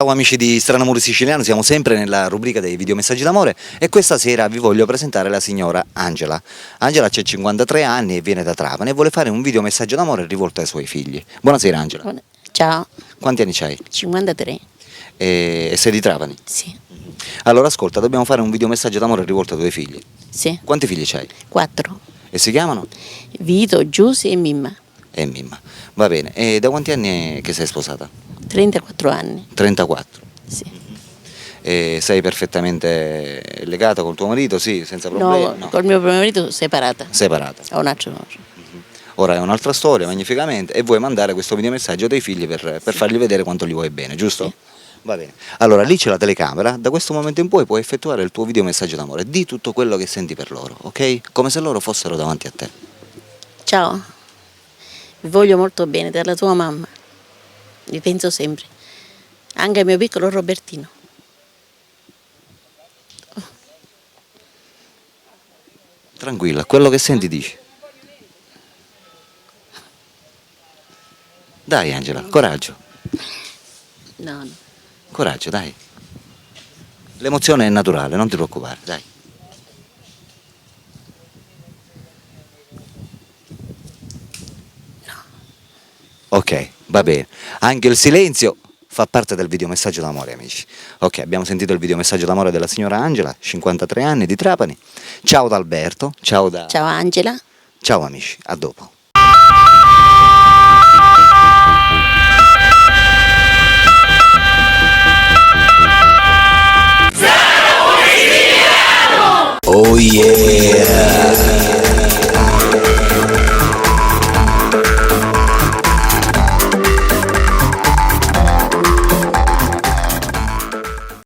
Ciao amici di Strano Amore Siciliano, siamo sempre nella rubrica dei videomessaggi d'amore e questa sera vi voglio presentare la signora Angela. Angela ha 53 anni e viene da Trapani e vuole fare un videomessaggio d'amore rivolto ai suoi figli. Buonasera Angela. Ciao, Quanti anni c'hai? 53. E sei di Trapani? Sì, Allora ascolta, dobbiamo fare un videomessaggio d'amore rivolto ai tuoi figli. sì, Quanti figli c'hai? 4. E si chiamano? Vito, Giusy e Mimma. E Mimma. Va bene, e da quanti anni è che sei sposata? 34 anni. 34. Sì. E sei perfettamente legata col tuo marito? Sì, senza problemi? No, col mio primo marito separata. Separata. Ho un altro. Ora è un'altra storia, magnificamente, e vuoi mandare questo videomessaggio ai tuoi figli per fargli vedere quanto li vuoi bene, giusto? Sì. Va bene. Allora, lì c'è la telecamera, da questo momento in poi puoi effettuare il tuo videomessaggio d'amore. Di tutto quello che senti per loro, ok? Come se loro fossero davanti a te. Ciao, vi voglio molto bene, dalla tua mamma. Vi penso sempre. Anche al mio piccolo Robertino. Tranquilla, quello che senti dici. Dai Angela, coraggio, No. coraggio, dai. L'emozione è naturale, non ti preoccupare, dai. Ok, va bene. Anche il silenzio fa parte del videomessaggio d'amore, amici. Ok, abbiamo sentito il videomessaggio d'amore della signora Angela, 53 anni, di Trapani. Ciao da Alberto, ciao da... Ciao Angela. Ciao amici, a dopo. Oh yeah!